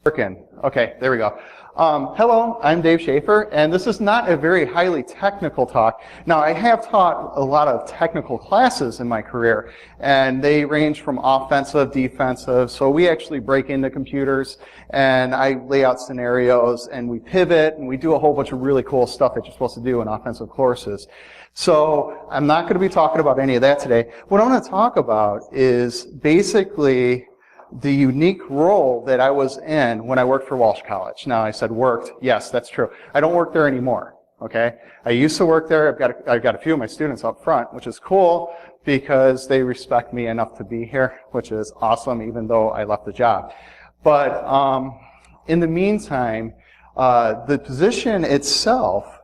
Working. Okay, there we go. Hello, I'm Dave Schaefer, and this is not a very highly technical talk. Now, I have taught a lot of technical classes in my career, and they range from offensive, defensive, so we actually break into computers, and I lay out scenarios, and we pivot, and we do a whole bunch of really cool stuff that you're supposed to do in offensive courses. So, I'm not going to be talking about any of that today. What I'm going to talk about is basically the unique role that I was in when I worked for Walsh College. Now, I said worked. Yes, that's true. I don't work there anymore, okay? I used to work there. I've got a few of my students up front, which is cool because they respect me enough to be here, which is awesome, even though I left the job. But in the meantime, the position itself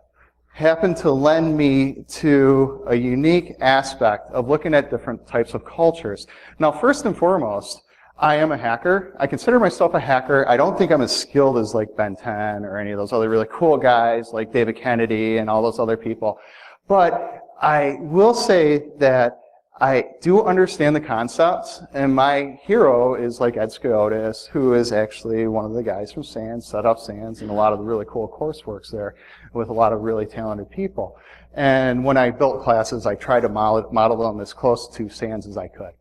happened to lend me to a unique aspect of looking at different types of cultures. Now, first and foremost, I am a hacker. I consider myself a hacker. I don't think I'm as skilled as like Ben 10 or any of those other really cool guys like David Kennedy and all those other people. But I will say that I do understand the concepts, and my hero is like Ed Scotus, who is actually one of the guys from SANS, set up SANS, and a lot of the really cool courseworks there with a lot of really talented people. And when I built classes, I tried to model them as close to SANS as I could.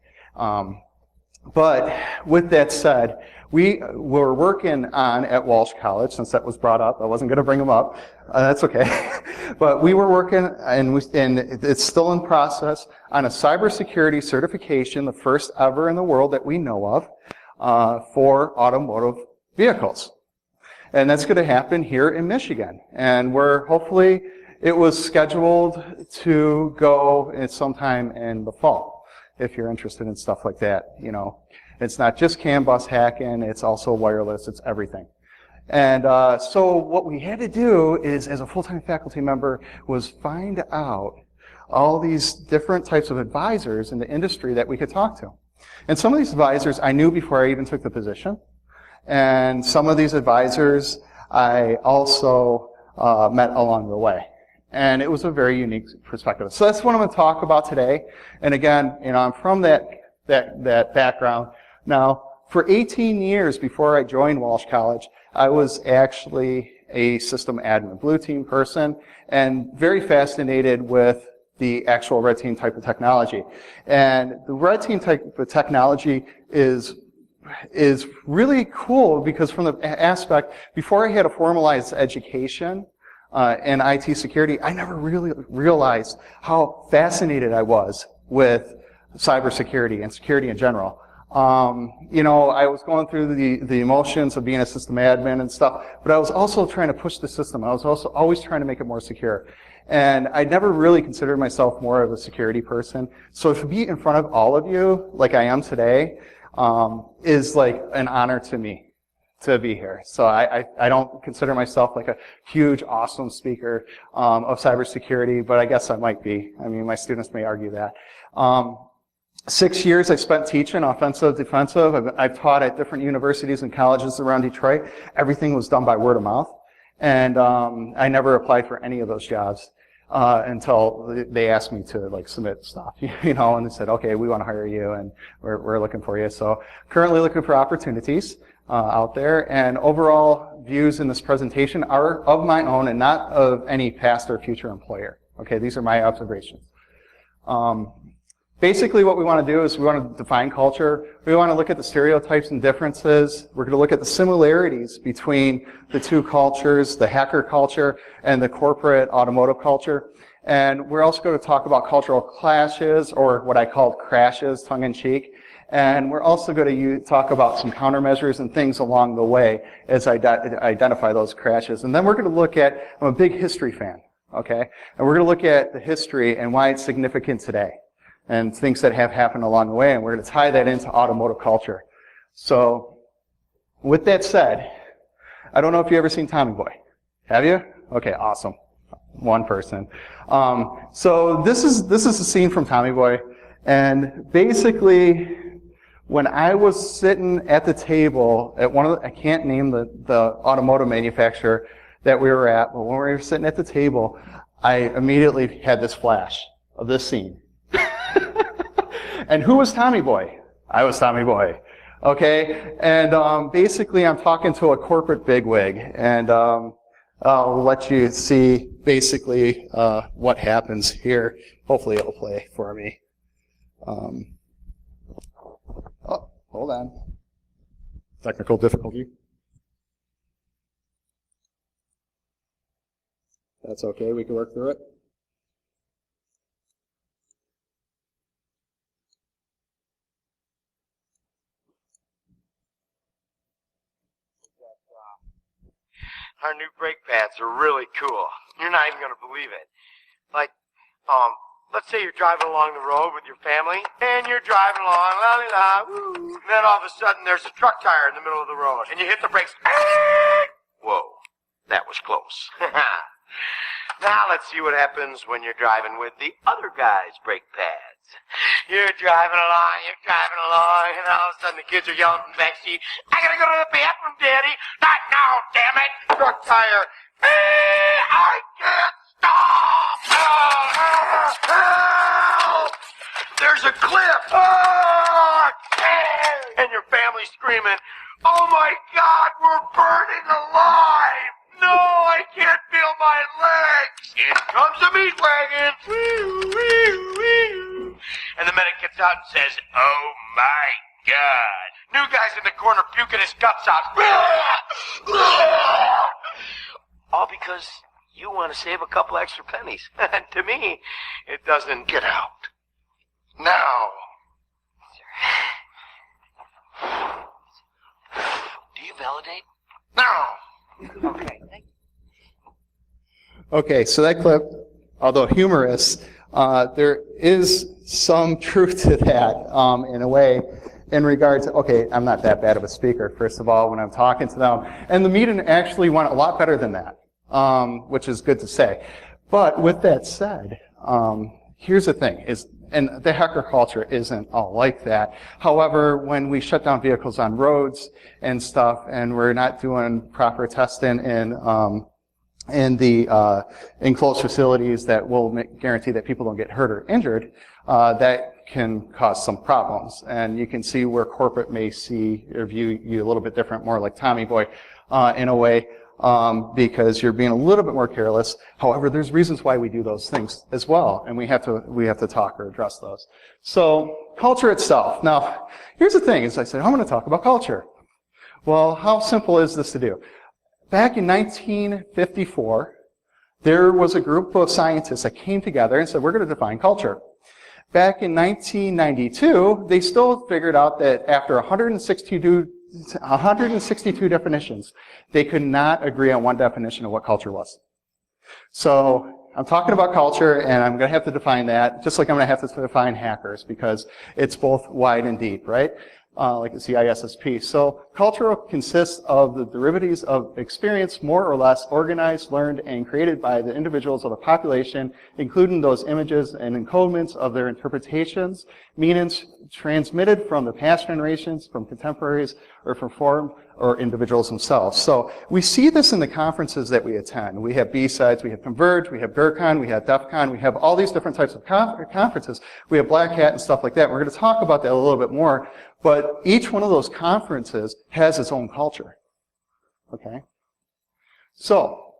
But with that said, we were working on at Walsh College, since that was brought up. I wasn't going to bring them up. That's okay. But we were working, and it's still in process, on a cybersecurity certification, the first ever in the world that we know of, for automotive vehicles. And that's going to happen here in Michigan. And hopefully, it was scheduled to go sometime in the fall. If you're interested in stuff like that, you know. It's not just CAN bus hacking, it's also wireless, it's everything. And so what we had to do is, as a full-time faculty member, was find out all these different types of advisors in the industry that we could talk to. And some of these advisors I knew before I even took the position. And some of these advisors I also met along the way. And it was a very unique perspective. So that's what I'm going to talk about today. And again, you know, I'm from that background. Now, for 18 years before I joined Walsh College, I was actually a system admin, blue team person, and very fascinated with the actual red team type of technology. And the red team type of technology is really cool because from the aspect, before I had a formalized education, and IT security, I never really realized how fascinated I was with cybersecurity and security in general. You know, I was going through the emotions of being a system admin and stuff, but I was also trying to push the system. I was also always trying to make it more secure. And I never really considered myself more of a security person. So to be in front of all of you, like I am today, is like an honor to me to be here. So I don't consider myself like a huge, awesome speaker of cybersecurity, but I guess I might be. I mean, my students may argue that. 6 years I spent teaching offensive, defensive. I've taught at different universities and colleges around Detroit. Everything was done by word of mouth. And I never applied for any of those jobs until they asked me to like submit stuff, you know, and they said, okay, we want to hire you and we're looking for you. So currently looking for opportunities out there, and overall views in this presentation are of my own and not of any past or future employer. Okay, these are my observations. Basically what we want to do is we want to define culture. We want to look at the stereotypes and differences. We're going to look at the similarities between the two cultures, the hacker culture and the corporate automotive culture. And we're also going to talk about cultural clashes, or what I call crashes, tongue-in-cheek. And we're also going to talk about some countermeasures and things along the way as I identify those crashes. And then we're going to look at, I'm a big history fan, okay? And we're going to look at the history and why it's significant today, and things that have happened along the way, and we're going to tie that into automotive culture. So, with that said, I don't know if you've ever seen Tommy Boy. Have you? Okay, awesome. One person. So this is a scene from Tommy Boy, and basically, when I was sitting at the table at one of the, I can't name the automotive manufacturer that we were at, but when we were sitting at the table, I immediately had this flash of this scene. And who was Tommy Boy? I was Tommy Boy. Okay? And basically I'm talking to a corporate bigwig, and I'll let you see basically what happens here. Hopefully it'll play for me. Oh, hold on. Technical difficulty. That's okay, we can work through it. Our new brake pads are really cool. You're not even going to believe it. Like, let's say you're driving along the road with your family, and you're driving along, la-la-la, woo, and then all of a sudden there's a truck tire in the middle of the road, and you hit the brakes. Whoa, that was close. Now let's see what happens when you're driving with the other guy's brake pads. You're driving along, and all of a sudden the kids are yelling from the back seat, I gotta go to the bathroom, Daddy. Not now, damn it. Truck tire. I can't stop. Help! There's a cliff. And your family's screaming, oh my God, we're burning alive. No, I can't feel my legs. Here comes a meat wagon. Woo, woo, woo. And the medic gets out and says, oh my God. New guy's in the corner puking his guts out. All because you want to save a couple extra pennies. To me, it doesn't. Get out. Now. Do you validate? Now. Okay. Okay, so that clip, although humorous, there is some truth to that in a way, in regards to, okay, I'm not that bad of a speaker, first of all, when I'm talking to them. And the meeting actually went a lot better than that, which is good to say. But with that said, here's the thing, and the hacker culture isn't all like that. However, when we shut down vehicles on roads and stuff, and we're not doing proper testing in the enclosed facilities that will guarantee that people don't get hurt or injured, that can cause some problems. And you can see where corporate may see or view you a little bit different, more like Tommy Boy in a way, because you're being a little bit more careless. However, there's reasons why we do those things as well, and we have to talk or address those. So culture itself. Now, here's the thing: is I said I'm going to talk about culture. Well, how simple is this to do? Back in 1954, there was a group of scientists that came together and said, we're going to define culture. Back in 1992, they still figured out that after 162 definitions, they could not agree on one definition of what culture was. So I'm talking about culture, and I'm going to have to define that, just like I'm going to have to define hackers, because it's both wide and deep, right? Like the CISSP. So culture consists of the derivatives of experience, more or less organized, learned, and created by the individuals of the population, including those images and encodements of their interpretations, meanings transmitted from the past generations, from contemporaries, or from foreign or individuals themselves. So we see this in the conferences that we attend. We have B-Sides, we have ConVerge, we have GERCon, we have DEF CON, we have all these different types of conferences. We have Black Hat and stuff like that. We're going to talk about that a little bit more. But each one of those conferences has its own culture. Okay? So,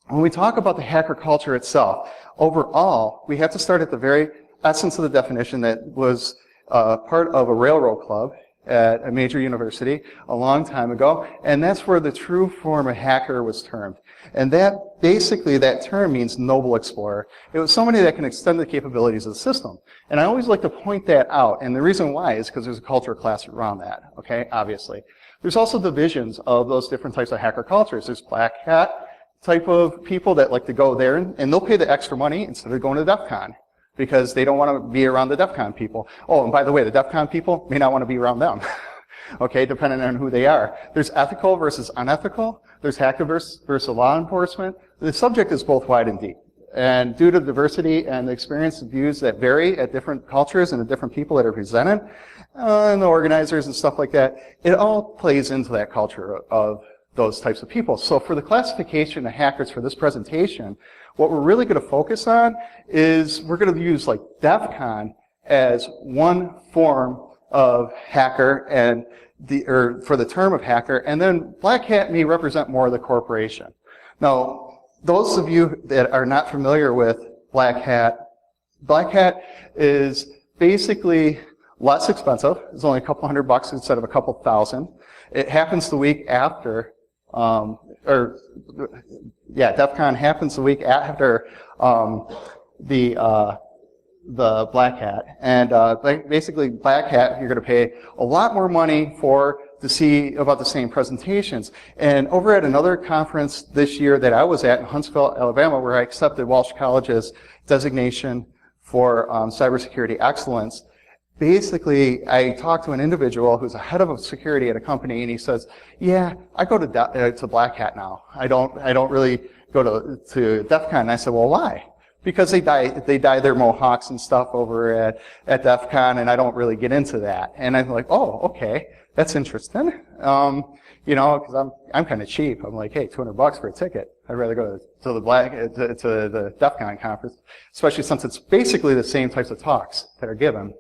when we talk about the hacker culture itself, overall, we have to start at the very essence of the definition that was part of a railroad club at a major university a long time ago, and that's where the true form of hacker was termed. And that, basically, that term means noble explorer. It was somebody that can extend the capabilities of the system. And I always like to point that out, and the reason why is because there's a culture class around that, okay, obviously. There's also divisions of those different types of hacker cultures. There's Black Hat type of people that like to go there, and they'll pay the extra money instead of going to DEF CON, because they don't want to be around the DEF CON people. Oh, and by the way, the DEF CON people may not want to be around them, okay, depending on who they are. There's ethical versus unethical. There's hacker versus law enforcement. The subject is both wide and deep. And due to diversity and the experience and views that vary at different cultures and the different people that are presented, and the organizers and stuff like that, it all plays into that culture of those types of people. So for the classification of hackers for this presentation, what we're really going to focus on is we're going to use like DEF CON as one form of hacker and for the term of hacker, and then Black Hat may represent more of the corporation. Now, those of you that are not familiar with Black Hat is basically less expensive. It's only a couple $100 instead of a couple thousand. It happens the week after, DEF CON happens the week after the Black Hat. And basically, Black Hat, you're going to pay a lot more money to see about the same presentations. And over at another conference this year that I was at in Huntsville, Alabama, where I accepted Walsh College's designation for cybersecurity excellence, basically, I talked to an individual who's a head of security at a company, and he says, "Yeah, I go to Black Hat now. I don't really go to DEF CON." And I said, "Well, why?" Because they dye their mohawks and stuff over at DEF CON, and I don't really get into that. And I'm like, "Oh, okay, that's interesting." Because I'm kind of cheap. I'm like, "Hey, $200 for a ticket. I'd rather go to the DEF CON conference, especially since it's basically the same types of talks that are given."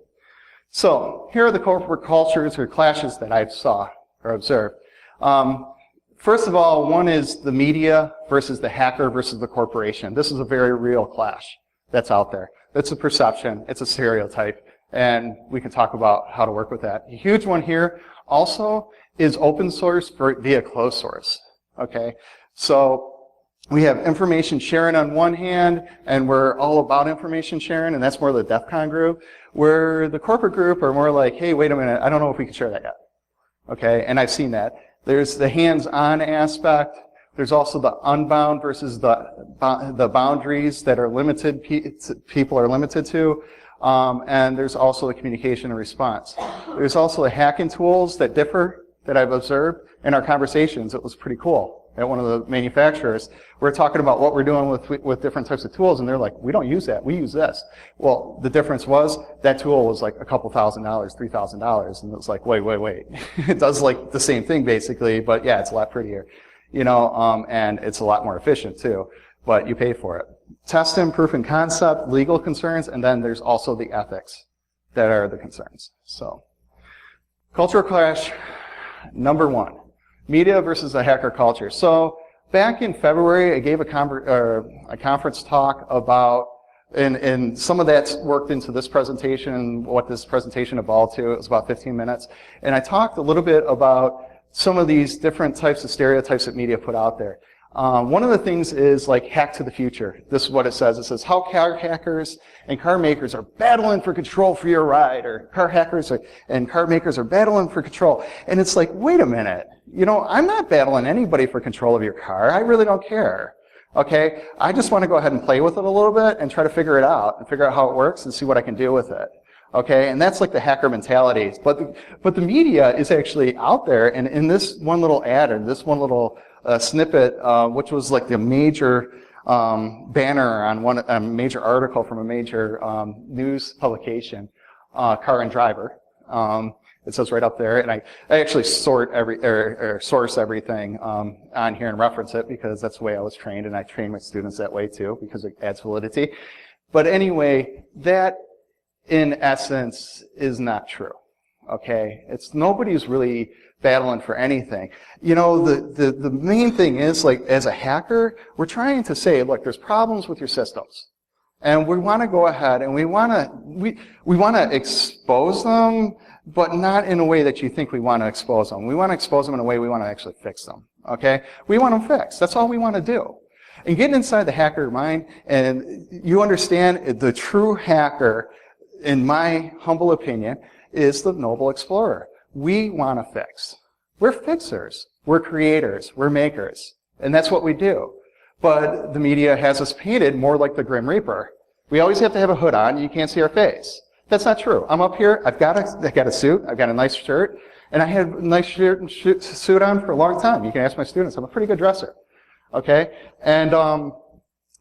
So here are the corporate cultures or clashes that I saw or observed. First of all, one is the media versus the hacker versus the corporation. This is a very real clash that's out there. It's a perception, it's a stereotype, and we can talk about how to work with that. A huge one here also is open source via closed source. Okay, so we have information sharing on one hand, and we're all about information sharing, and that's more the DEF CON group, where the corporate group are more like, "Hey, wait a minute, I don't know if we can share that yet." Okay, and I've seen that. There's the hands-on aspect. There's also the unbound versus the boundaries that are limited, people are limited to. And there's also the communication and response. There's also the hacking tools that differ that I've observed in our conversations. It was pretty cool. At one of the manufacturers, we're talking about what we're doing with different types of tools, and they're like, "We don't use that, we use this." Well, the difference was that tool was like a couple $1,000s, $3,000, and it was like, wait. It does like the same thing basically, but yeah, it's a lot prettier, and it's a lot more efficient too, but you pay for it. Testing, proof and concept, legal concerns, and then there's also the ethics that are the concerns. So, cultural clash, number one. Media versus a hacker culture. So back in February, I gave a conference talk about, and some of that's worked into this presentation and what this presentation evolved to. It was about 15 minutes. And I talked a little bit about some of these different types of stereotypes that media put out there. One of the things is like hack to the future. This is what it says. It says how car hackers and car makers are battling for control for your ride, or car hackers and car makers are battling for control. And it's like, wait a minute. I'm not battling anybody for control of your car. I really don't care. Okay? I just want to go ahead and play with it a little bit and try to figure it out and figure out how it works and see what I can do with it. Okay? And that's like the hacker mentality. But the media is actually out there, and in this one little ad, or this one little snippet, which was like the major banner on a major article from a major news publication, Car and Driver. It says right up there, and I actually source everything on here and reference it because that's the way I was trained, and I train my students that way too because it adds validity. But anyway, that in essence is not true. Okay, nobody's really battling for anything. The main thing is, like, as a hacker, we're trying to say, look, there's problems with your systems, and we want to go ahead and we want to expose them, but not in a way that you think we want to expose them. We want to expose them in a way we want to actually fix them. Okay, we want them fixed. That's all we want to do. And getting inside the hacker mind, and you understand the true hacker, in my humble opinion, is the noble explorer. We want to fix. We're fixers. We're creators. We're makers. And that's what we do. But the media has us painted more like the Grim Reaper. We always have to have a hood on. You can't see our face. That's not true. I'm up here. I've got a suit. I've got a nice shirt. And I had a nice shirt and suit on for a long time. You can ask my students. I'm a pretty good dresser. Okay? And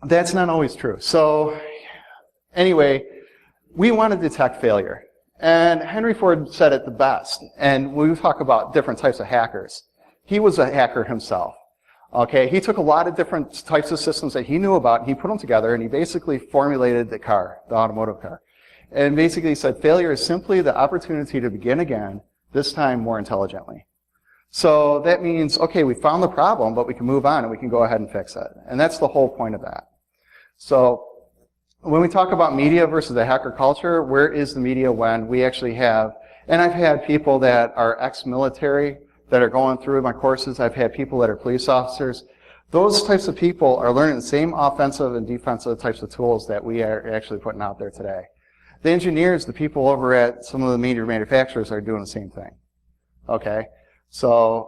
that's not always true. So anyway, we want to detect failure. And Henry Ford said it the best. And when we talk about different types of hackers, he was a hacker himself. Okay, he took a lot of different types of systems that he knew about, and he put them together, and he basically formulated the car, the automotive car. And basically said failure is simply the opportunity to begin again, this time more intelligently. So that means, okay, we found the problem, but we can move on and we can go ahead and fix it. And that's the whole point of that. So when we talk about media versus the hacker culture, where is the media when we actually have, and I've had people that are ex-military that are going through my courses. I've had people that are police officers. Those types of people are learning the same offensive and defensive types of tools that we are actually putting out there today. The engineers, the people over at some of the major manufacturers are doing the same thing. Okay? So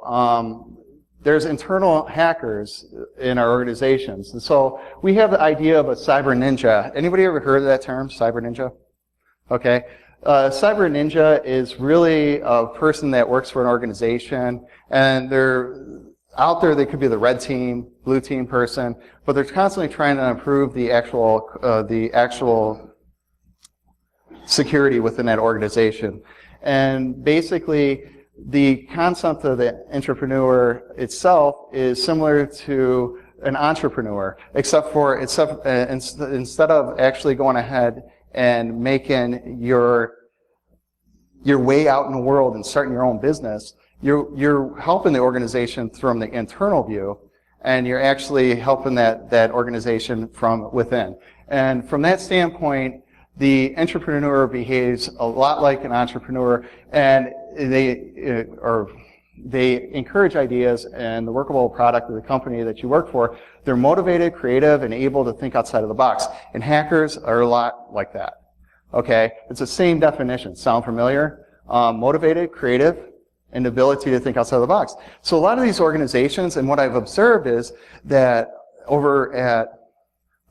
there's internal hackers in our organizations. And so we have the idea of a cyber ninja. Anybody ever heard of that term, cyber ninja? Okay. Cyber ninja is really a person that works for an organization, and they're out there. They could be the red team, blue team person, but they're constantly trying to improve the actual security within that organization. And basically, the concept of the entrepreneur itself is similar to an entrepreneur, except instead of actually going ahead and making your way out in the world and starting your own business, you're helping the organization from the internal view, and you're actually helping that organization from within. And from that standpoint, the entrepreneur behaves a lot like an entrepreneur, and they encourage ideas and the workable product of the company that you work for. They're motivated, creative, and able to think outside of the box. And hackers are a lot like that. Okay? It's the same definition. Sound familiar? Motivated, creative, and the ability to think outside of the box. So a lot of these organizations, and what I've observed is that over at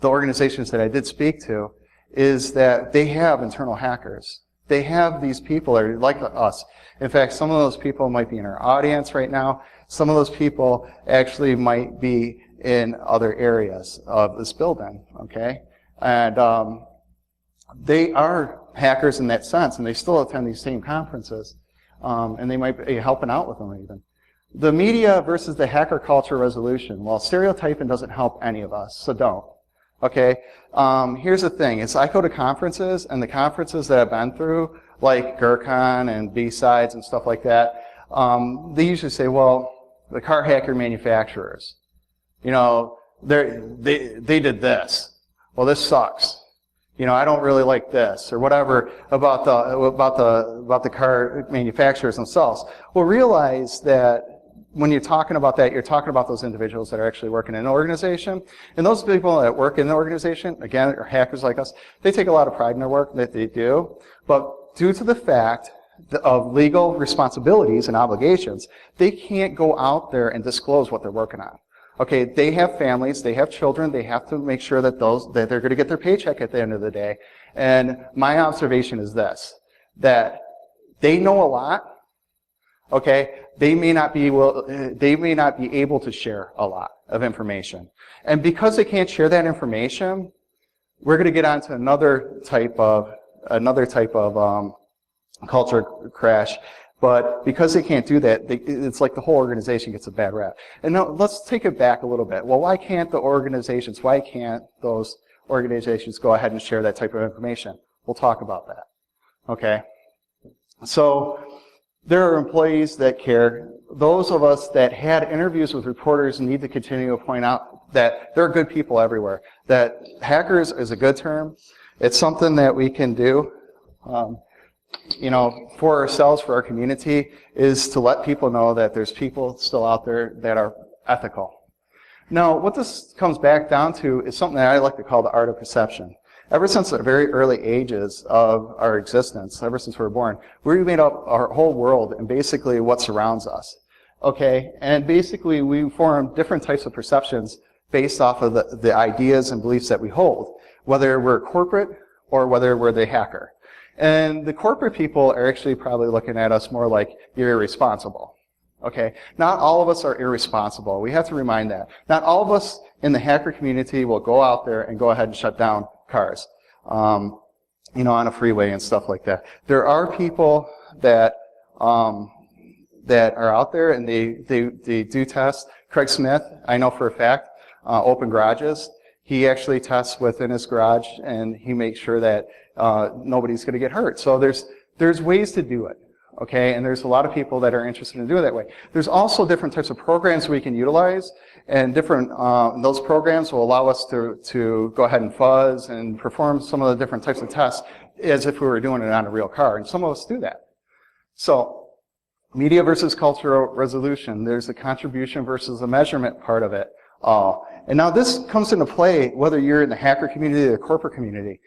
the organizations that I did speak to, is that they have internal hackers. They have these people that are like us. In fact, some of those people might be in our audience right now. Some of those people actually might be in other areas of this building, okay? And they are hackers in that sense, and they still attend these same conferences, and they might be helping out with them even. The media versus the hacker culture resolution. Well, stereotyping doesn't help any of us, so don't. Okay, here's the thing, is I go to conferences, and the conferences that I've been through, like GERCON and B-Sides and stuff like that, they usually say, well, the car hacker manufacturers, you know, they did this. Well, this sucks. You know, I don't really like this, or whatever about the car manufacturers themselves. Well, realize that when you're talking about that, you're talking about those individuals that are actually working in an organization. And those people that work in the organization, again, are hackers like us. They take a lot of pride in their work that they do. But due to the fact of legal responsibilities and obligations, they can't go out there and disclose what they're working on. Okay, they have families, they have children, they have to make sure that they're going to get their paycheck at the end of the day. And my observation is this, that they know a lot. Okay, they may not be able to share a lot of information. And because they can't share that information, we're going to get onto another type of culture crash. But because they can't do that, it's like the whole organization gets a bad rap. And now let's take it back a little bit. Well, why can't those organizations go ahead and share that type of information? We'll talk about that. Okay? So there are employees that care. Those of us that had interviews with reporters need to continue to point out that there are good people everywhere. That hackers is a good term. It's something that we can do, you know, for ourselves, for our community, is to let people know that there's people still out there that are ethical. Now, what this comes back down to is something that I like to call the art of perception. Ever since the very early ages of our existence, ever since we were born, we made up our whole world and basically what surrounds us. Okay? And basically we form different types of perceptions based off of the ideas and beliefs that we hold, whether we're corporate or whether we're the hacker. And the corporate people are actually probably looking at us more like you're irresponsible. Okay? Not all of us are irresponsible. We have to remind that. Not all of us in the hacker community will go out there and go ahead and shut down cars, you know, on a freeway and stuff like that. There are people that that are out there, and they do test. Craig Smith, I know for a fact, open garages. He actually tests within his garage, and he makes sure that nobody's going to get hurt. So there's ways to do it, okay? And there's a lot of people that are interested in doing it that way. There's also different types of programs we can utilize, and different those programs will allow us to go ahead and fuzz and perform some of the different types of tests as if we were doing it on a real car, and some of us do that. So media versus cultural resolution. There's a contribution versus a measurement part of it. And now this comes into play whether you're in the hacker community or the corporate community.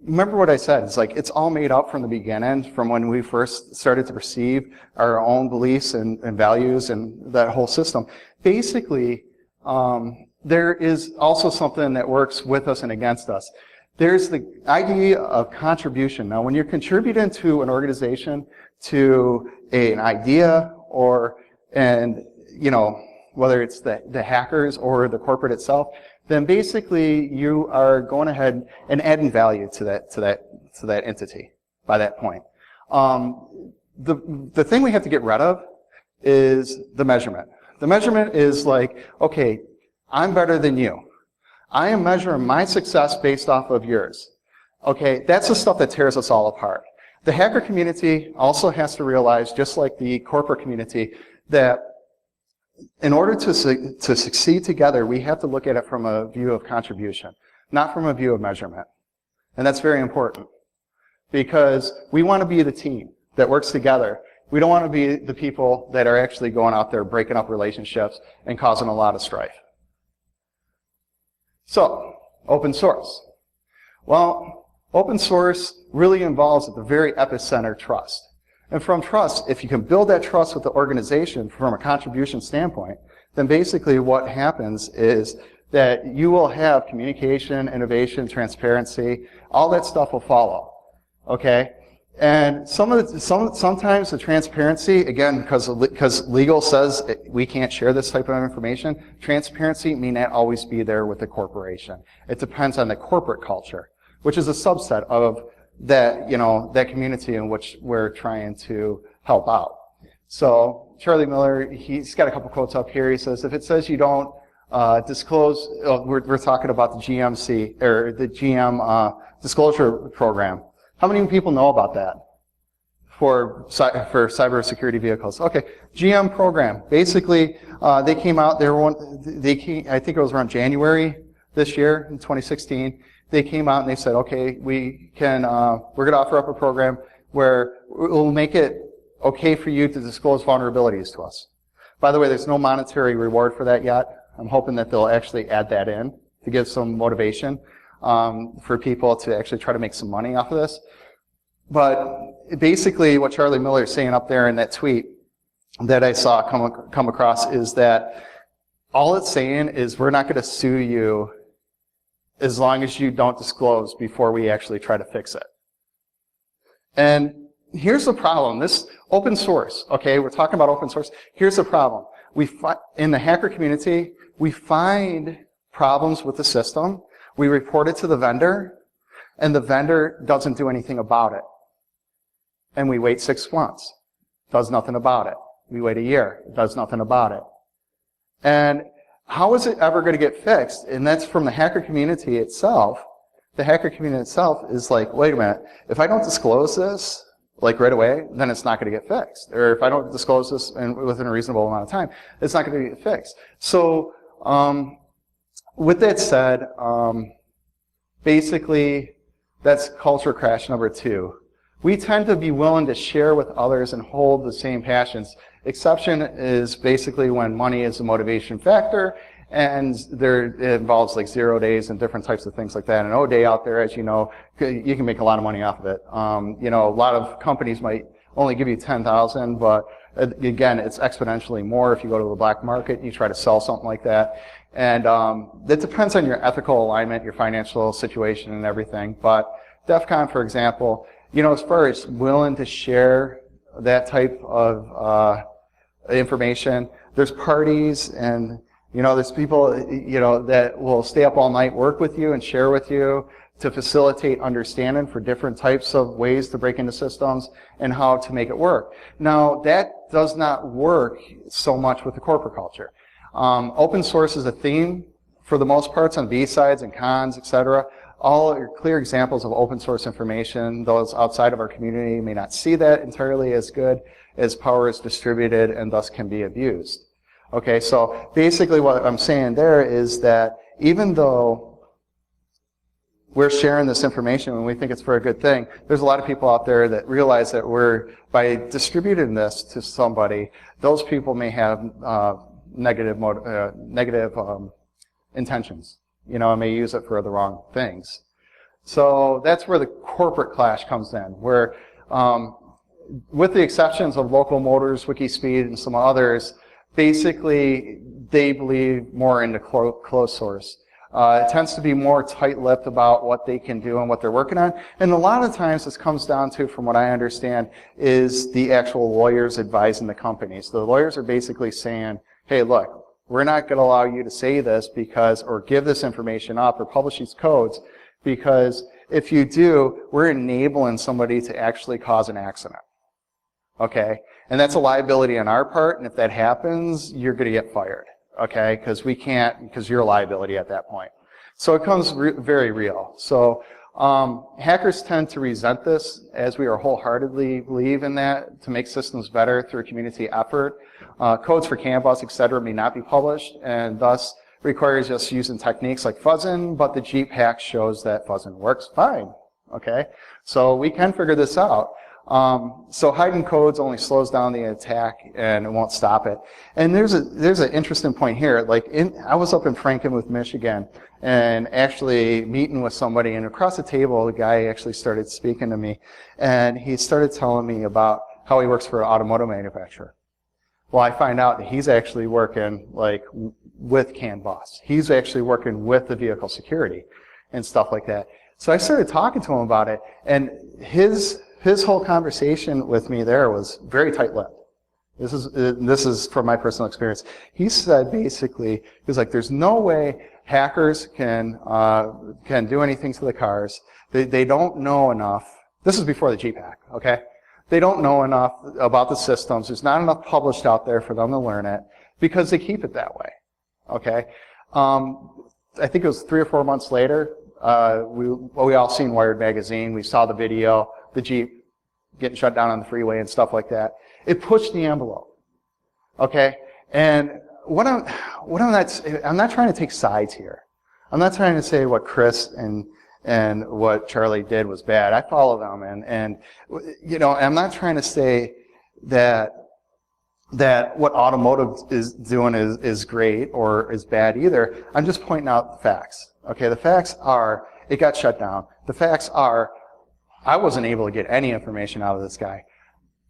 Remember what I said, it's all made up from the beginning, from when we first started to perceive our own beliefs and values and that whole system. Basically, there is also something that works with us and against us. There's the idea of contribution. Now, when you're contributing to an organization, to an idea, whether it's the hackers or the corporate itself, then basically you are going ahead and adding value to that entity by that point. The thing we have to get rid of is the measurement. The measurement is like, okay, I'm better than you. I am measuring my success based off of yours. Okay, that's the stuff that tears us all apart. The hacker community also has to realize, just like the corporate community, that in order to succeed together, we have to look at it from a view of contribution, not from a view of measurement. And that's very important, because we want to be the team that works together. We don't want to be the people that are actually going out there breaking up relationships and causing a lot of strife. So, open source. Well, open source really involves at the very epicenter trust. And from trust, if you can build that trust with the organization from a contribution standpoint, then basically what happens is that you will have communication, innovation, transparency, all that stuff will follow. Okay? And sometimes the transparency, again, because legal says we can't share this type of information, transparency may not always be there with the corporation. It depends on the corporate culture, which is a subset of that, that community in which we're trying to help out. So Charlie Miller, he's got a couple quotes up here. He says, if it says you don't disclose, we're talking about the GMC, or the GM disclosure program. How many people know about that for cybersecurity vehicles? Okay, GM program. Basically, they came out. I think it was around January this year in 2016. They came out and they said, okay, we're going to offer up a program where we'll make it okay for you to disclose vulnerabilities to us. By the way, there's no monetary reward for that yet. I'm hoping that they'll actually add that in to give some motivation for people to actually try to make some money off of this. But basically what Charlie Miller is saying up there in that tweet that I saw come across is that all it's saying is we're not going to sue you as long as you don't disclose before we actually try to fix it. And here's the problem. This open source, okay, we're talking about open source. Here's the problem. In the hacker community, we find problems with the system. We report it to the vendor, and the vendor doesn't do anything about it. And we wait 6 months. Does nothing about it. We wait a year. Does nothing about it. And how is it ever going to get fixed? And that's from the hacker community itself. The hacker community itself is like, wait a minute, if I don't disclose this, like right away, then it's not going to get fixed. Or if I don't disclose this within a reasonable amount of time, it's not going to get fixed. So, with that said, basically, that's culture crash number 2. We tend to be willing to share with others and hold the same passions. Exception is basically when money is a motivation factor, and it involves like 0 days and different types of things like that. And O-Day out there, as you know, you can make a lot of money off of it. A lot of companies might only give you $10,000, but again, it's exponentially more if you go to the black market and you try to sell something like that. And it depends on your ethical alignment, your financial situation, and everything. But DEF CON, for example, as far as willing to share that type of information, there's parties and there's people that will stay up all night, work with you, and share with you to facilitate understanding for different types of ways to break into systems and how to make it work. Now, that does not work so much with the corporate culture. Open source is a theme for the most parts on B-sides and cons, etc. All are clear examples of open source information. Those outside of our community may not see that entirely as good, as power is distributed and thus can be abused. Okay, so basically what I'm saying there is that even though we're sharing this information and we think it's for a good thing, there's a lot of people out there that realize that by distributing this to somebody, those people may have negative intentions, and may use it for the wrong things. So that's where the corporate clash comes in, where with the exceptions of Local Motors, WikiSpeed, and some others, basically they believe more into closed source. It tends to be more tight-lipped about what they can do and what they're working on. And a lot of times this comes down to, from what I understand, is the actual lawyers advising the companies. The lawyers are basically saying, hey, look, we're not going to allow you to say this because, or give this information up or publish these codes, because if you do, we're enabling somebody to actually cause an accident. Okay? And that's a liability on our part, and if that happens, you're going to get fired. Okay, because we can't, because you're a liability at that point. So it comes very real. So hackers tend to resent this, as we are wholeheartedly believe in that, to make systems better through community effort. Codes for CAN bus, etc. may not be published, and thus requires us using techniques like fuzzing, but the Jeep hack shows that fuzzing works fine. Okay, so we can figure this out. So hiding codes only slows down the attack and it won't stop it. And there's an interesting point here. Like I was up in Frankenmuth, Michigan, and actually meeting with somebody, and across the table, the guy actually started speaking to me, and he started telling me about how he works for an automotive manufacturer. Well, I find out that he's actually working with CAN bus. He's actually working with the vehicle security and stuff like that. So I started talking to him about it, and his whole conversation with me there was very tight-lipped. This is from my personal experience. He said basically, he was like, "There's no way hackers can do anything to the cars. They don't know enough." This is before the Jeep hack. Okay, they don't know enough about the systems. There's not enough published out there for them to learn it because they keep it that way. Okay, I think it was 3 or 4 months later. We all seen Wired magazine. We saw the video. The Jeep getting shut down on the freeway and stuff like that. It pushed the envelope. Okay? And I'm not trying to take sides here. I'm not trying to say what Chris and what Charlie did was bad. I follow them, and I'm not trying to say that what Automotive is doing is great or is bad either. I'm just pointing out the facts. Okay? The facts are it got shut down. The facts are I wasn't able to get any information out of this guy.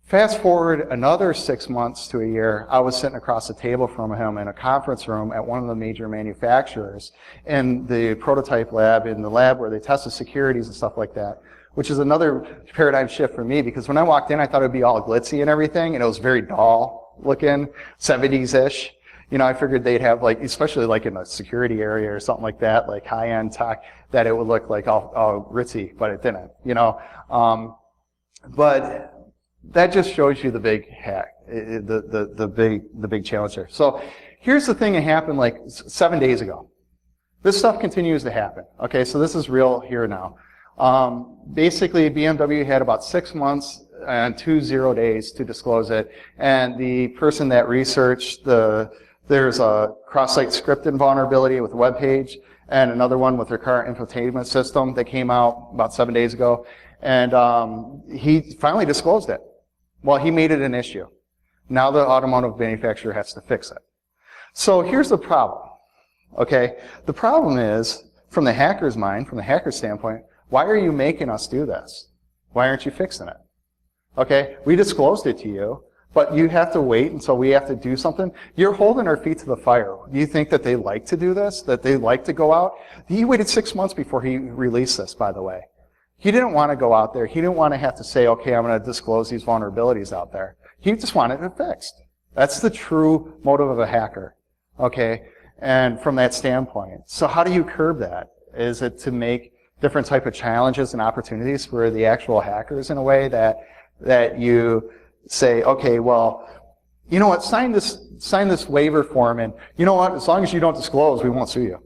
Fast forward another 6 months to a year, I was sitting across the table from him in a conference room at one of the major manufacturers in the prototype lab, in the lab where they tested securities and stuff like that, which is another paradigm shift for me, because when I walked in, I thought it would be all glitzy and everything, and it was very dull looking, 70s-ish. I figured they'd have, especially in a security area or something like that, like high-end tech, that it would look like all ritzy, but it didn't, But that just shows you the big hack, the big challenge there. So here's the thing that happened 7 days ago. This stuff continues to happen. Okay, so this is real here now. Basically, BMW had about 6 months and 2 0 days to disclose it, and the person that researched there's a cross-site scripting vulnerability with a web page, and another one with their car infotainment system that came out about 7 days ago. And he finally disclosed it. Well, he made it an issue. Now the automotive manufacturer has to fix it. So here's the problem. Okay? The problem is, from the hacker's mind, from the hacker's standpoint, why are you making us do this? Why aren't you fixing it? Okay? We disclosed it to you, but you have to wait until we have to do something. You're holding our feet to the fire. Do you think that they like to do this? That they like to go out? He waited 6 months before he released this, by the way. He didn't want to go out there. He didn't want to have to say, okay, I'm going to disclose these vulnerabilities out there. He just wanted it fixed. That's the true motive of a hacker. Okay? And from that standpoint. So how do you curb that? Is it to make different type of challenges and opportunities for the actual hackers in a way that you say, okay, well, you know what, sign this waiver form, and you know what, as long as you don't disclose, we won't sue you.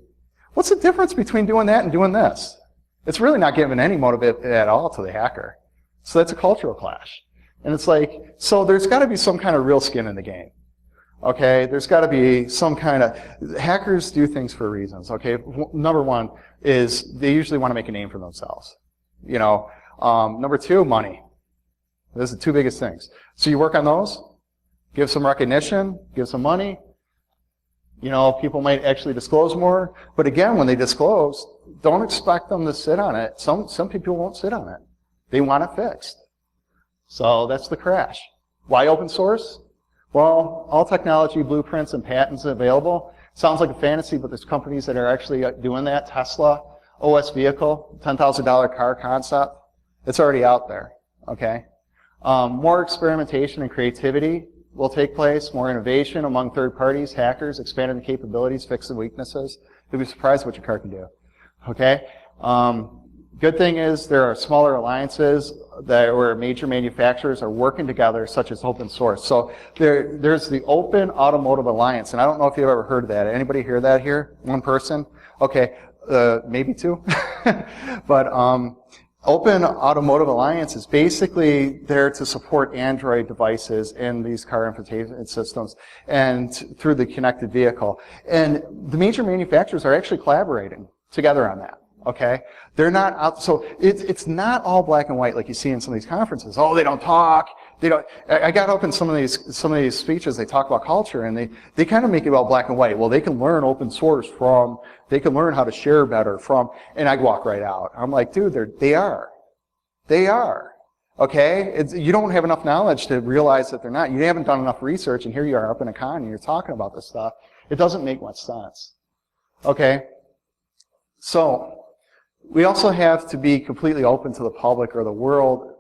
What's the difference between doing that and doing this? It's really not giving any motive at all to the hacker. So that's a cultural clash. And it's like, so there's got to be some kind of real skin in the game. Okay, there's got to be some kind of, hackers do things for reasons. Okay, number one is they usually want to make a name for themselves. You know, number two, money. Those are the two biggest things. So you work on those, give some recognition, give some money. You know, people might actually disclose more. But again, when they disclose, don't expect them to sit on it. Some people won't sit on it. They want it fixed. So that's the crash. Why open source? Well, all technology, blueprints, and patents available. Sounds like a fantasy, but there's companies that are actually doing that. Tesla, OS vehicle, $10,000 car concept. It's already out there, okay? More experimentation and creativity will take place, more innovation among third parties, hackers, expanding the capabilities, fixing weaknesses. You'll be surprised what your car can do, okay? Good thing is there are smaller alliances where major manufacturers are working together, such as open source. So there's the Open Automotive Alliance, and I don't know if you've ever heard of that. Anybody hear that here? One person? Okay, maybe two. But Open Automotive Alliance is basically there to support Android devices in these car infotainment systems and through the connected vehicle. And the major manufacturers are actually collaborating together on that. Okay, they're not out. So it's not all black and white like you see in some of these conferences. Oh, they don't talk. They don't. I got up in some of these speeches. They talk about culture, and they kind of make it all black and white. Well, they can learn open source from. They can learn how to share better from. And I walk right out. I'm like, dude, they are. Okay, you don't have enough knowledge to realize that they're not. You haven't done enough research, and here you are up in a con, and you're talking about this stuff. It doesn't make much sense. Okay, so. We also have to be completely open to the public or the world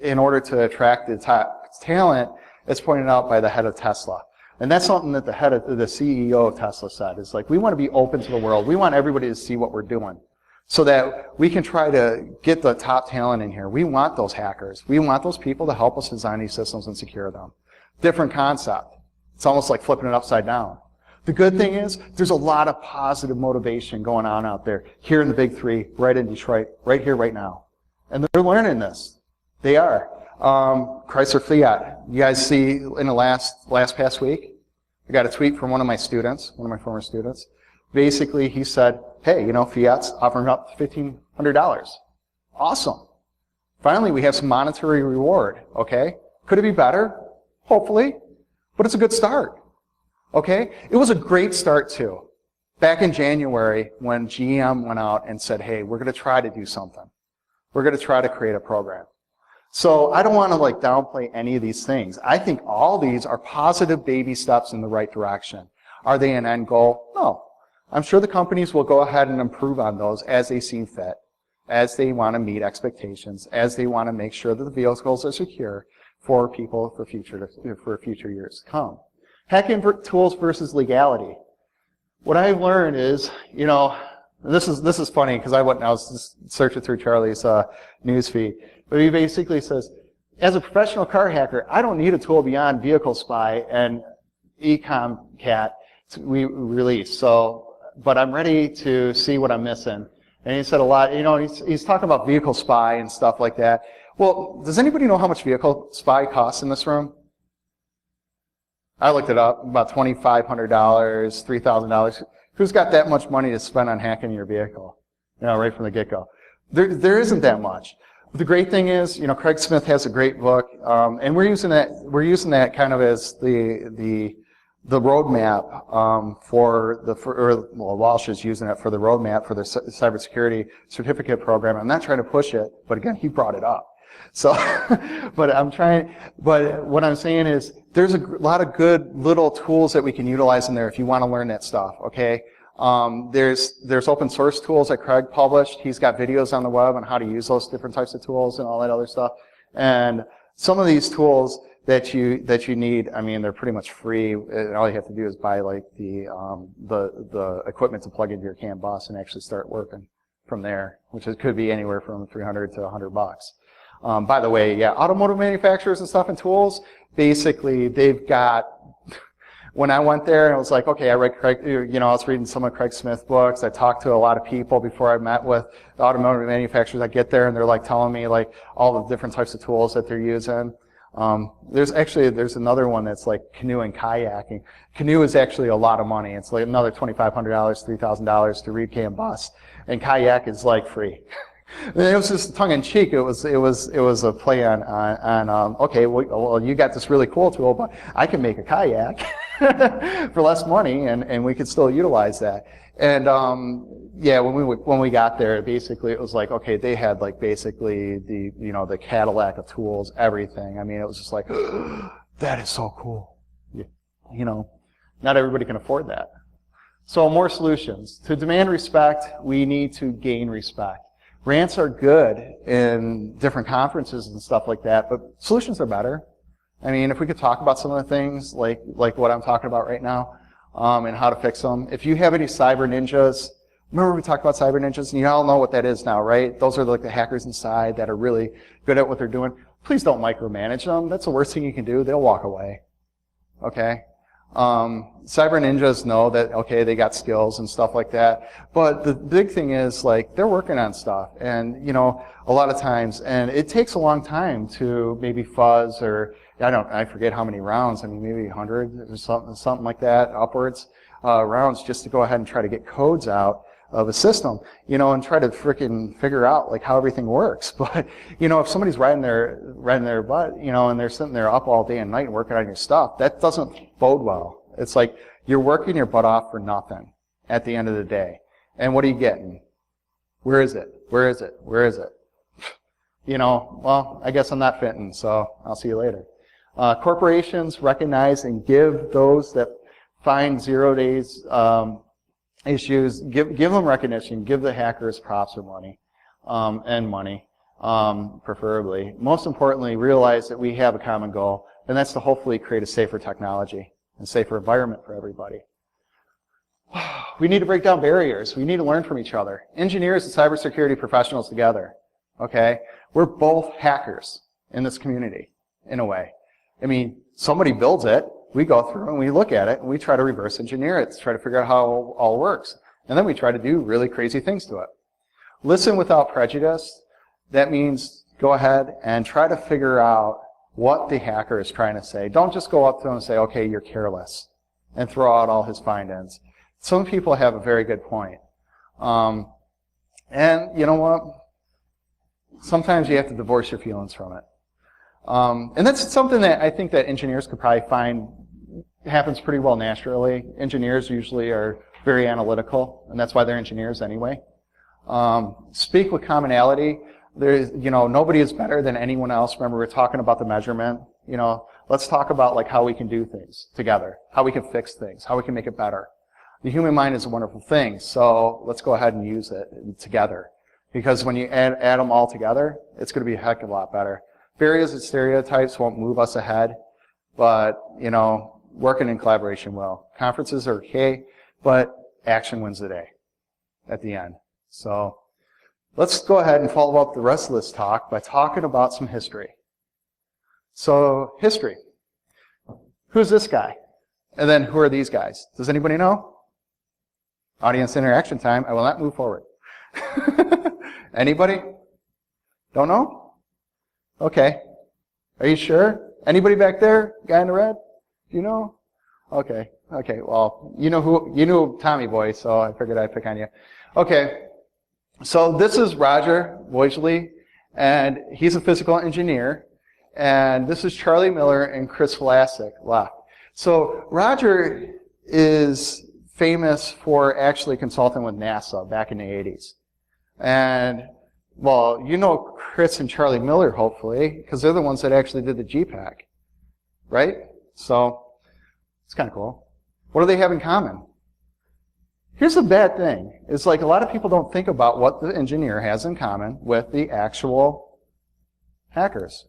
in order to attract the top talent, as pointed out by the head of Tesla. And that's something that the CEO of Tesla said. It's like, we want to be open to the world. We want everybody to see what we're doing so that we can try to get the top talent in here. We want those hackers. We want those people to help us design these systems and secure them. Different concept. It's almost like flipping it upside down. The good thing is, there's a lot of positive motivation going on out there, here in the Big Three, right in Detroit, right here, right now. And they're learning this. They are. Chrysler Fiat. You guys see in the last past week, I got a tweet from one of my students, one of my former students. Basically, he said, hey, you know, Fiat's offering up $1,500. Awesome. Finally, we have some monetary reward, okay? Could it be better? Hopefully. But it's a good start. Okay? It was a great start, too. Back in January, when GM went out and said, hey, we're going to try to do something. We're going to try to create a program. So I don't want to downplay any of these things. I think all these are positive baby steps in the right direction. Are they an end goal? No. I'm sure the companies will go ahead and improve on those as they see fit, as they want to meet expectations, as they want to make sure that the vehicles are secure for people for future years to come. Hacking tools versus legality. What I've learned is, you know, this is funny because I was just searching through Charlie's newsfeed, but he basically says, as a professional car hacker, I don't need a tool beyond Vehicle Spy and EcomCat we release. So, but I'm ready to see what I'm missing. And he said a lot. You know, he's talking about Vehicle Spy and stuff like that. Well, does anybody know how much Vehicle Spy costs in this room? I looked it up, about $2,500, $3,000. Who's got that much money to spend on hacking your vehicle? You know, right from the get-go. There isn't that much. The great thing is, you know, Craig Smith has a great book, and we're using that kind of as the roadmap Walsh is using it for the roadmap for the cybersecurity certificate program. I'm not trying to push it, but again, he brought it up. So, but what I'm saying is there's a lot of good little tools that we can utilize in there if you want to learn that stuff, okay? There's open source tools that Craig published. He's got videos on the web on how to use those different types of tools and all that other stuff. And some of these tools that you need, I mean, they're pretty much free. And all you have to do is buy the equipment to plug into your CAN bus and actually start working. from there, which could be anywhere from 300 to 100 bucks. By the way, yeah, automotive manufacturers and stuff and tools, basically they've got, when I went there, I was like, okay, I read Craig, I was reading some of Craig Smith books. I talked to a lot of people before I met with the automotive manufacturers. I get there and they're like telling me like all the different types of tools that they're using. There's another one that's like canoe and kayaking. Canoe is actually a lot of money. It's like another $2,500, $3,000 to read, and bus. And kayak is like free. It was just tongue in cheek. It was a play on okay, well, you got this really cool tool, but I can make a kayak for less money, and we could still utilize that. And yeah, when we got there, basically it was like, okay, they had like basically the Cadillac of tools, everything. I mean, it was just like, that is so cool. Not everybody can afford that. So more solutions. To demand respect, we need to gain respect. Rants are good in different conferences and stuff like that, but solutions are better. I mean, if we could talk about some of the things like what I'm talking about right now, and how to fix them. If you have any cyber ninjas, remember we talked about cyber ninjas, and you all know what that is now, right? Those are like the hackers inside that are really good at what they're doing. Please don't micromanage them. That's the worst thing you can do. They'll walk away. Okay? Cyber ninjas know that, okay, they got skills and stuff like that. But the big thing is, like, they're working on stuff. And, a lot of times, and it takes a long time to maybe fuzz or, I forget how many rounds. I mean, maybe 100 or something like that, upwards, rounds just to go ahead and try to get codes out of a system, and try to frickin' figure out like how everything works. But, if somebody's riding their butt, and they're sitting there up all day and night working on your stuff, that doesn't bode well. It's like you're working your butt off for nothing at the end of the day. And what are you getting? Where is it? Where is it? Where is it? Well, I guess I'm not fitting, so I'll see you later. Corporations recognize and give those that find 0 days issues, give them recognition, give the hackers props or money, and money, preferably. Most importantly, realize that we have a common goal, and that's to hopefully create a safer technology and safer environment for everybody. We need to break down barriers. We need to learn from each other. Engineers and cybersecurity professionals together, okay? We're both hackers in this community, in a way. I mean, somebody builds it, we go through and we look at it and we try to reverse engineer it to try to figure out how it all works. And then we try to do really crazy things to it. Listen without prejudice. That means go ahead and try to figure out what the hacker is trying to say. Don't just go up to him and say, okay, you're careless, and throw out all his findings. Some people have a very good point. And you know what? Sometimes you have to divorce your feelings from it. And that's something that I think that engineers could probably find happens pretty well naturally. Engineers usually are very analytical, and that's why they're engineers anyway. Speak with commonality. There's, nobody is better than anyone else. Remember, we're talking about the measurement. Let's talk about like how we can do things together, how we can fix things, how we can make it better. The human mind is a wonderful thing, so let's go ahead and use it together. Because when you add them all together, it's going to be a heck of a lot better. Barriers and stereotypes won't move us ahead, but, working in collaboration will. Conferences are okay, but action wins the day at the end. So let's go ahead and follow up the rest of this talk by talking about some history. So, history. Who's this guy? And then who are these guys? Does anybody know? Audience interaction time. I will not move forward. Anybody? Don't know? Okay. Are you sure? Anybody back there? Guy in the red? Do you know? Okay. Okay. Well, you know Tommy Boy, so I figured I'd pick on you. Okay. So this is Roger Wojcicki, and he's a physical engineer. And this is Charlie Miller and Chris Vlasic left. So Roger is famous for actually consulting with NASA back in the 80s. And, well, you know Chris and Charlie Miller, hopefully, because they're the ones that actually did the GPAC, right? So it's kind of cool. What do they have in common? Here's the bad thing. It's like a lot of people don't think about what the engineer has in common with the actual hackers.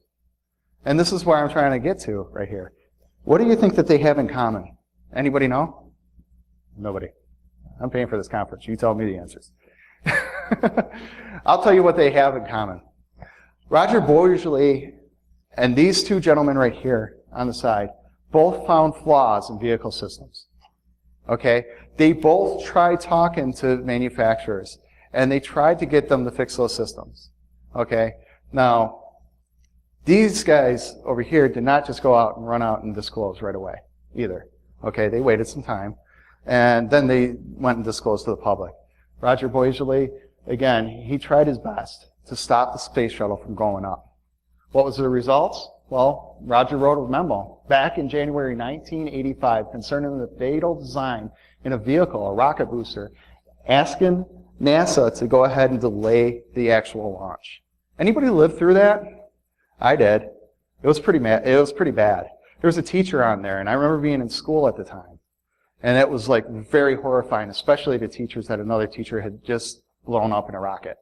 And this is where I'm trying to get to right here. What do you think that they have in common? Anybody know? Nobody. I'm paying for this conference. You tell me the answers. I'll tell you what they have in common. Roger Boisjoly and these two gentlemen right here on the side both found flaws in vehicle systems. Okay? They both tried talking to manufacturers, and they tried to get them to fix those systems. Okay? Now, these guys over here did not just go out and run out and disclose right away either. Okay? They waited some time, and then they went and disclosed to the public. Roger Boisjoly, again, he tried his best to stop the space shuttle from going up. What was the results? Well, Roger wrote a memo back in January 1985 concerning the fatal design in a vehicle, a rocket booster, asking NASA to go ahead and delay the actual launch. Anybody live through that? I did. It was pretty bad. There was a teacher on there, and I remember being in school at the time. And it was like very horrifying, especially to teachers that another teacher had just blown up in a rocket.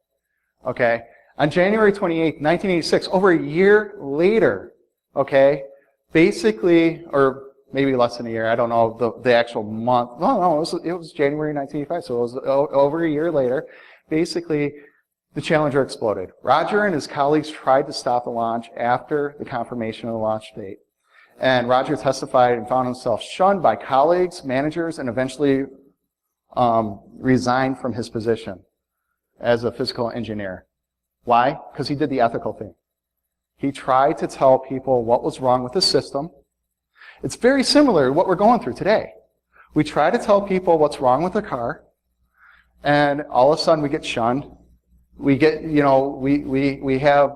Okay? On January 28, 1986, over a year later, okay, basically, or maybe less than a year, I don't know the actual month. No, it was January 1985, so it was over a year later. Basically, the Challenger exploded. Roger and his colleagues tried to stop the launch after the confirmation of the launch date. And Roger testified and found himself shunned by colleagues, managers, and eventually resigned from his position as a physical engineer. Why? Because he did the ethical thing. He tried to tell people what was wrong with the system. It's very similar to what we're going through today. We try to tell people what's wrong with the car, and all of a sudden we get shunned. We get, we have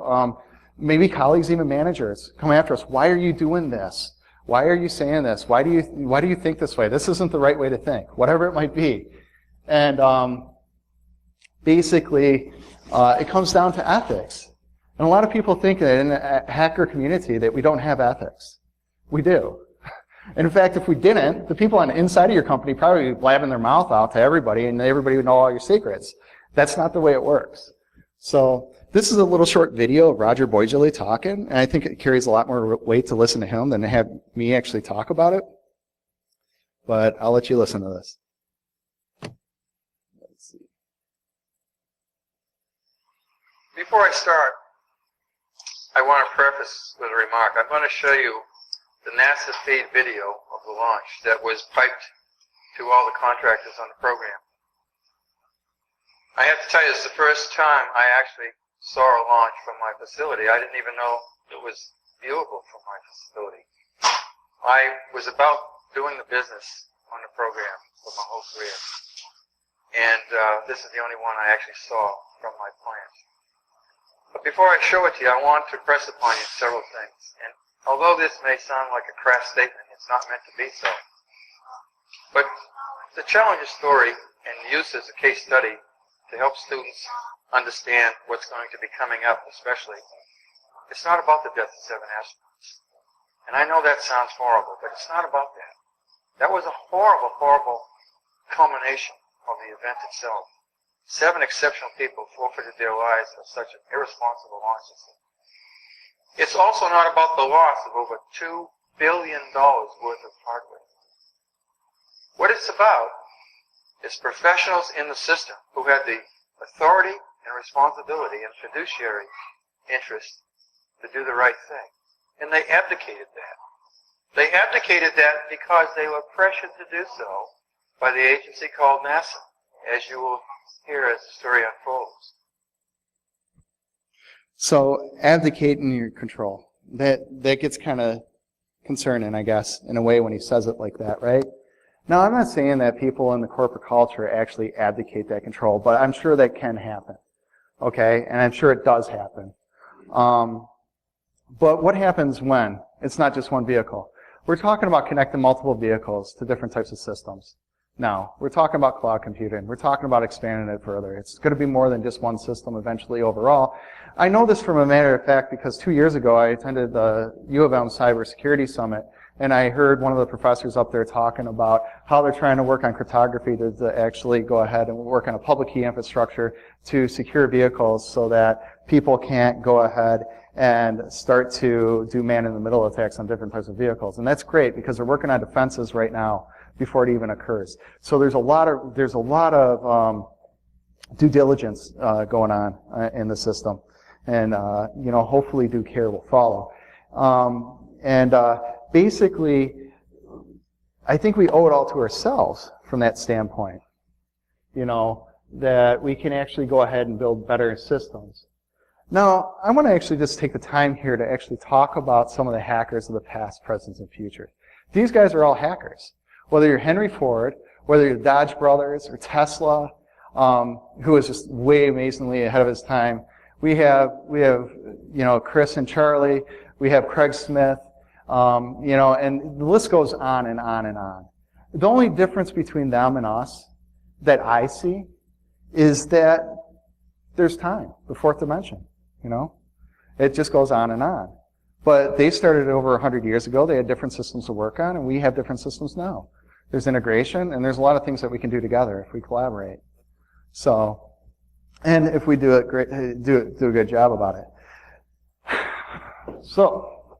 maybe colleagues, even managers, come after us. Why are you doing this? Why are you saying this? Why do you think this way? This isn't the right way to think. Whatever it might be. And basically, it comes down to ethics. And a lot of people think that in the hacker community that we don't have ethics. We do. And in fact, if we didn't, the people on the inside of your company probably would be blabbing their mouth out to everybody, and everybody would know all your secrets. That's not the way it works. So this is a little short video of Roger Boisjoly talking, and I think it carries a lot more weight to listen to him than to have me actually talk about it. But I'll let you listen to this. Let's see. Before I start, I want to preface with a remark. I'm going to show you the NASA feed video of the launch that was piped to all the contractors on the program. I have to tell you, it's the first time I actually saw a launch from my facility. I didn't even know it was viewable from my facility. I was about doing the business on the program for my whole career. And this is the only one I actually saw from my plant. But before I show it to you, I want to press upon you several things. And although this may sound like a crass statement, it's not meant to be so. But the Challenger story and use as a case study to help students understand what's going to be coming up, especially, it's not about the death of 7 astronauts. And I know that sounds horrible, but it's not about that. That was a horrible, horrible culmination of the event itself. 7 exceptional people forfeited their lives for such an irresponsible launch system. It's also not about the loss of over $2 billion worth of hardware. What it's about is professionals in the system who had the authority and responsibility and fiduciary interest to do the right thing. And they abdicated that. They abdicated that because they were pressured to do so by the agency called NASA, as you will hear as the story unfolds. So abdicating your control. That gets kind of concerning, I guess, in a way when he says it like that, right? Now, I'm not saying that people in the corporate culture actually abdicate that control, but I'm sure that can happen, okay? And I'm sure it does happen. But what happens when it's not just one vehicle? We're talking about connecting multiple vehicles to different types of systems. Now, we're talking about cloud computing. We're talking about expanding it further. It's going to be more than just one system eventually overall. I know this from a matter of fact because 2 years ago I attended the U of M Cybersecurity Summit, and I heard one of the professors up there talking about how they're trying to work on cryptography to actually go ahead and work on a public key infrastructure to secure vehicles so that people can't go ahead and start to do man-in-the-middle attacks on different types of vehicles. And that's great because they're working on defenses right now before it even occurs. So there's a lot of due diligence going on in the system. And, hopefully due care will follow. Basically, I think we owe it all to ourselves from that standpoint, that we can actually go ahead and build better systems. Now, I want to actually just take the time here to actually talk about some of the hackers of the past, present, and future. These guys are all hackers. Whether you're Henry Ford, whether you're Dodge Brothers or Tesla, who was just way amazingly ahead of his time. We have Chris and Charlie. We have Craig Smith. And the list goes on and on and on. The only difference between them and us that I see is that there's time, the fourth dimension, It just goes on and on. But they started over 100 years ago. They had different systems to work on, and we have different systems now. There's integration, and there's a lot of things that we can do together if we collaborate. So, and if we do a good job about it. So,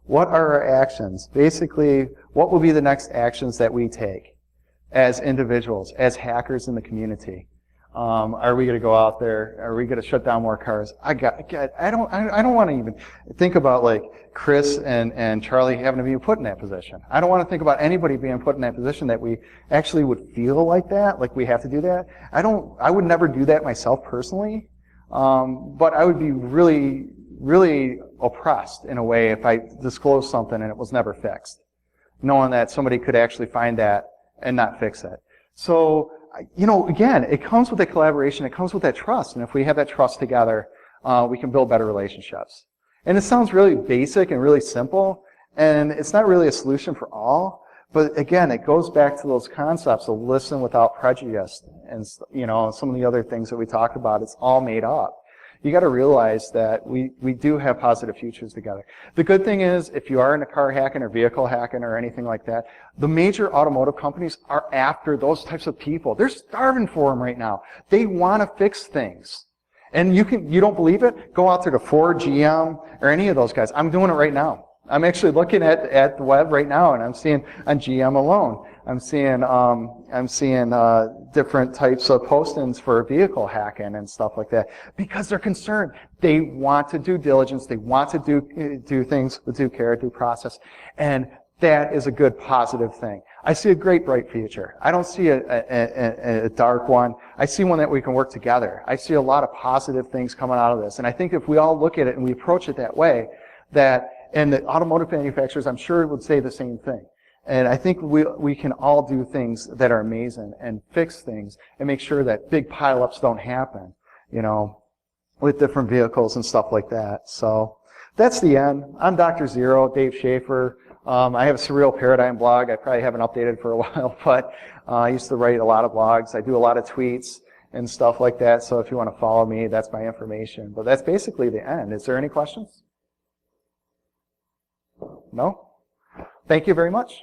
what are our actions? Basically, what will be the next actions that we take as individuals, as hackers in the community? Are we going to go out there? Are we going to shut down more cars? I don't want to even think about like Chris and Charlie having to be put in that position. I don't want to think about anybody being put in that position that we actually would feel like that, like we have to do that. I would never do that myself personally, but I would be really, really oppressed in a way if I disclosed something and it was never fixed, knowing that somebody could actually find that and not fix it. So, again, it comes with that collaboration, it comes with that trust, and if we have that trust together, we can build better relationships. And it sounds really basic and really simple, and it's not really a solution for all, but again, it goes back to those concepts of listen without prejudice, and some of the other things that we talked about, it's all made up. You got to realize that we do have positive futures together. The good thing is, if you are into car hacking or vehicle hacking or anything like that, the major automotive companies are after those types of people. They're starving for them right now. They want to fix things. And you don't believe it? Go out there to Ford, GM, or any of those guys. I'm doing it right now. I'm actually looking at the web right now, and I'm seeing on GM alone. I'm seeing different types of postings for vehicle hacking and stuff like that because they're concerned. They want to do diligence. They want to do things with due care, due process, and that is a good positive thing. I see a great bright future. I don't see a dark one. I see one that we can work together. I see a lot of positive things coming out of this, and I think if we all look at it and we approach it that way, and the automotive manufacturers, I'm sure, would say the same thing. And I think we can all do things that are amazing and fix things and make sure that big pileups don't happen, with different vehicles and stuff like that. So that's the end. I'm Dr. Zero, Dave Schaefer. I have a Surreal Paradigm blog. I probably haven't updated for a while, but I used to write a lot of blogs. I do a lot of tweets and stuff like that. So if you want to follow me, that's my information. But that's basically the end. Is there any questions? No? Thank you very much.